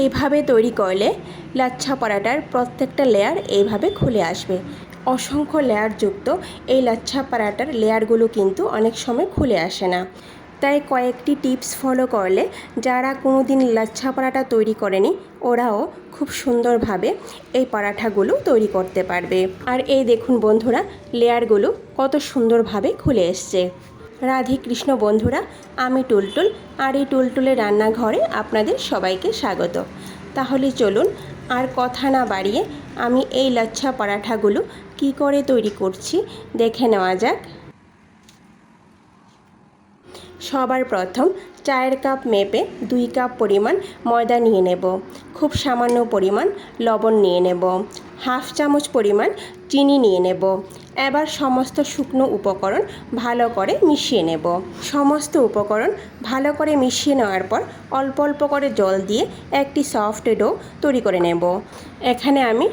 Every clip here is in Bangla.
এইভাবে তৈরি করলে লাচ্ছা পরাটার প্রত্যেকটা লেয়ার এইভাবে খুলে আসবে। অসংখ্য লেয়ারযুক্ত এই লাচ্ছা পরাটার লেয়ারগুলো কিন্তু অনেক সময় খুলে আসে না। তাই কয়েকটি টিপস ফলো করলে যারা কোনো দিন লাচ্ছা পরাটা তৈরি করেনি ওরাও খুব সুন্দরভাবে এই পরাঠাগুলো তৈরি করতে পারবে। আর এই দেখুন বন্ধুরা, লেয়ারগুলো কত সুন্দরভাবে খুলে এসছে। রাধে কৃষ্ণ বন্ধুরা, আমি টুলটুল, আর এই টুলটুলের রান্নাঘরে আপনাদের সবাইকে স্বাগত। তাহলে চলুন আর কথা না বাড়িয়ে আমি এই লাচ্ছা পরাঠাগুলো কি করে তৈরি করছি দেখে নেওয়া যাক। সবার প্রথম চায়ের কাপ মেপে 2 কাপ পরিমাণ ময়দা নিয়ে নেব। খুব সামান্য পরিমাণ লবণ নিয়ে নেব। হাফ চামচ পরিমাণ চিনি নিয়ে নেব। এবার সমস্ত শুকনো উপকরণ ভালো করে মিশিয়ে নেব। সমস্ত উপকরণ ভালো করে মিশিয়ে নেওয়ার পর অল্প অল্প করে জল দিয়ে একটি সফট ডো তৈরি করে নেব। এখানে আমি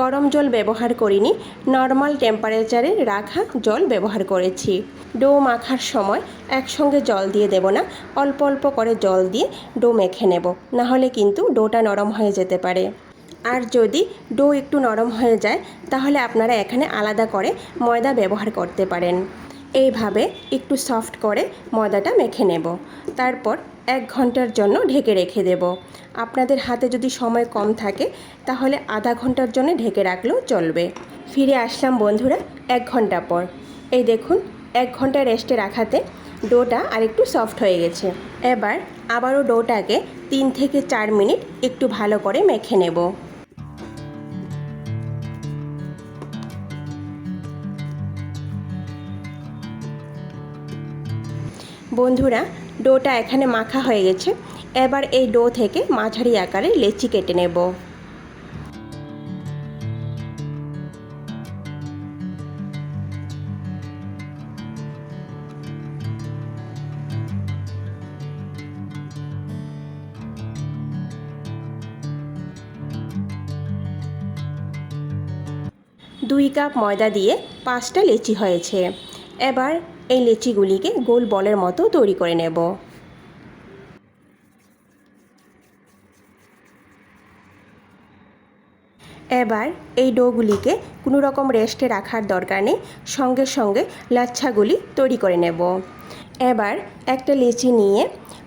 গরম জল ব্যবহার করিনি, নর্মাল টেম্পারেচারে রাখা জল ব্যবহার করেছি। ডো মাখার সময় একসঙ্গে জল দিয়ে দেব না, অল্প অল্প করে জল দিয়ে ডো মেখে নেব, নাহলে কিন্তু ডোটা নরম হয়ে যেতে পারে। আর যদি ডো একটু নরম হয়ে যায় তাহলে আপনারা এখানে আলাদা করে ময়দা ব্যবহার করতে পারেন। এইভাবে একটু সফট করে ময়দাটা মেখে নেব। তারপর 1 ঘন্টার জন্য ঢেকে রেখে দেব। আপনাদের হাতে যদি সময় কম থাকে তাহলে আধা ঘন্টার জন্য ঢেকে রাখলেও চলবে। ফিরে আসলাম বন্ধুরা 1 ঘন্টা পর। এই দেখুন 1 ঘন্টা রেস্টে রাখাতে ডোটা আরেকটু সফট হয়ে গেছে। এবার আবারও ডোটাকে 3 থেকে 4 মিনিট একটু ভালো করে মেখে নেব। বন্ধুরা, ডোটা এখানে মাখা হয়ে গেছে। এবার এই ডো থেকে মাঝারি আকারে লেচি কেটে নেব। দুই কাপ ময়দা দিয়ে 5টা লেচি হয়েছে। এবার এই লেচিগুলিকে গোল বলের মতো তৈরি করে নেব। এবার এই ডোগুলিকে কোনো রকম রেস্টে রাখার দরকার নেই, সঙ্গে সঙ্গে লাচ্ছাগুলি তৈরি করে নেব। এবার একটা লেচি নিয়ে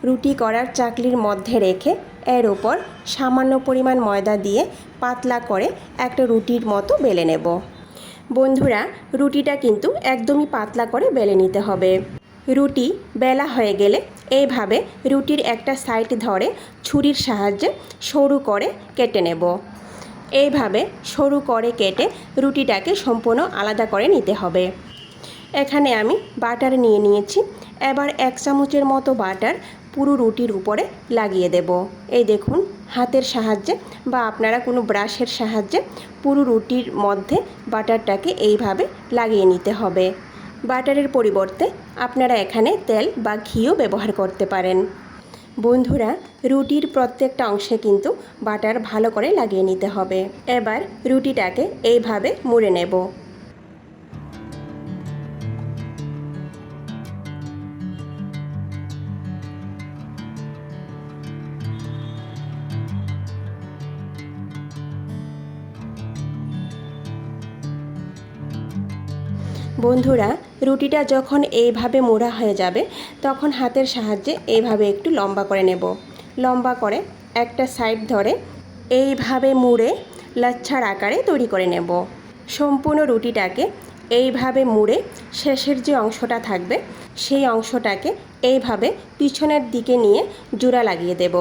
রুটি করার চাকলির মধ্যে রেখে এর ওপর সামান্য পরিমাণ ময়দা দিয়ে পাতলা করে একটা রুটির মতো বেলে নেব। বন্ধুরা, রুটিটা কিন্তু একদমই পাতলা করে বেলে নিতে হবে। রুটি বেলা হয়ে গেলে এইভাবে রুটির একটা সাইড ধরে ছুরির সাহায্যে সরু করে কেটে নেব। এইভাবে সরু করে কেটে রুটিটাকে সম্পূর্ণ আলাদা করে নিতে হবে। এখানে আমি বাটার নিয়ে নিয়েছি। এবার 1 চামচের মতো বাটার পুরো রুটির উপরে লাগিয়ে দেব। এই দেখুন, হাতের সাহায্যে বা আপনারা কোনো ব্রাশের সাহায্যে পুরো রুটির মধ্যে বাটারটাকে এইভাবে লাগিয়ে নিতে হবে। বাটারের পরিবর্তে আপনারা এখানে তেল বা ঘিও ব্যবহার করতে পারেন। বন্ধুরা, রুটির প্রত্যেকটা অংশে কিন্তু বাটার ভালো করে লাগিয়ে নিতে হবে। এবার রুটিটাকে এইভাবে মুড়ে নেব। বন্ধুরা, রুটিটা যখন এইভাবে মোড়া হয়ে যাবে তখন হাতের সাহায্যে এইভাবে একটু লম্বা করে নেব। লম্বা করে একটা সাইড ধরে এইভাবে মুড়ে লাচ্ছার আকারে তৈরি করে নেব। সম্পূর্ণ রুটিটাকে এইভাবে মুড়ে শেষের যে অংশটা থাকবে সেই অংশটাকে এইভাবে পিছনের দিকে নিয়ে জোড়া লাগিয়ে দেব।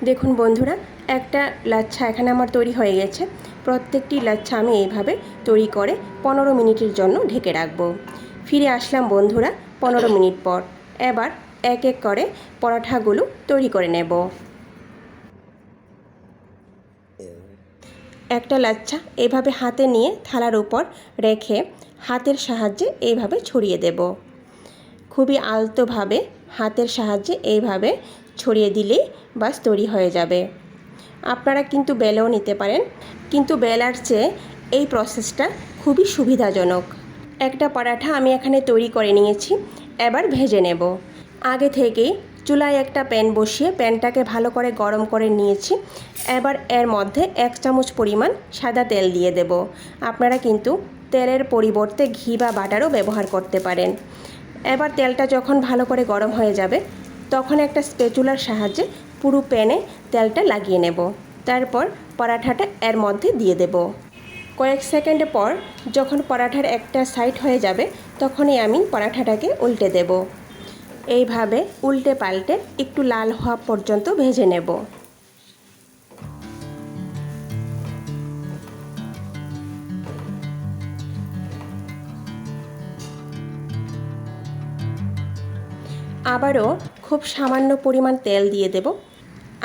দেখুন বন্ধুরা, একটা লাচ্ছা এখানে আমার তৈরি হয়ে গেছে। প্রত্যেকটি লাচ্ছা আমি এইভাবে তৈরি করে 15 মিনিটের জন্য ঢেকে রাখবো। ফিরে আসলাম বন্ধুরা 15 মিনিট পর। এবার এক এক করে পরোঠাগুলো তৈরি করে নেব। একটা লাচ্ছা এইভাবে হাতে নিয়ে থালার উপর রেখে হাতের সাহায্যে এইভাবে ছড়িয়ে দেব। খুবই আলতোভাবে হাতের সাহায্যে এইভাবে ছড়িয়ে দিলেই বাস তৈরি হয়ে যাবে। আপনারা কিন্তু বেলেও নিতে পারেন, কিন্তু বেলার চেয়ে এই প্রসেসটা খুবই সুবিধাজনক। একটা পরাঠা আমি এখানে তৈরি করে নিয়েছি। এবার ভেজে নেব। আগে থেকেই চুলায় একটা প্যান বসিয়ে প্যানটাকে ভালো করে গরম করে নিয়েছি। এবার এর মধ্যে 1 চামচ পরিমাণ সাদা তেল দিয়ে দেব। আপনারা কিন্তু তেলের পরিবর্তে ঘি বা বাটারও ব্যবহার করতে পারেন। এবার তেলটা যখন ভালো করে গরম হয়ে যাবে তখন একটা স্প্যাচুলার সাহায্যে পুরো প্যানে তেলটা লাগিয়ে নেব। তারপর পরাঠাটা এর মধ্যে দিয়ে দেব। কয়েক সেকেন্ড পর যখন পরাঠার একটা সাইড হয়ে যাবে তখনই আমি পরাঠাটাকে উল্টে দেব। এইভাবে উল্টে পাল্টে একটু লাল হওয়া পর্যন্ত ভেজে নেব। আবারও খুব সামান্য পরিমাণ তেল দিয়ে দেব।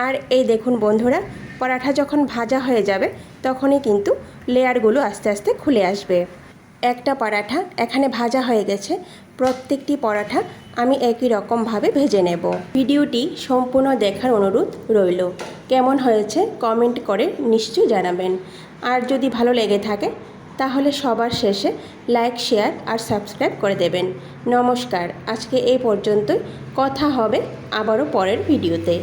আর এই দেখুন বন্ধুরা, পরাঠা যখন ভাজা হয়ে যাবে তখনই কিন্তু লেয়ারগুলো আস্তে আস্তে খুলে আসবে। একটা পরাঠা এখানে ভাজা হয়ে গেছে। প্রত্যেকটি পরাঠা আমি একই রকমভাবে ভেজে নেব। ভিডিওটি সম্পূর্ণ দেখার অনুরোধ রইল। কেমন হয়েছে কমেন্ট করে নিশ্চয়ই জানাবেন। আর যদি ভালো লেগে থাকে তাহলে সবার শেষে লাইক, শেয়ার আর সাবস্ক্রাইব করে দেবেন। নমস্কার, আজকে এই পর্যন্তই। কথা হবে আবারও পরের ভিডিওতে।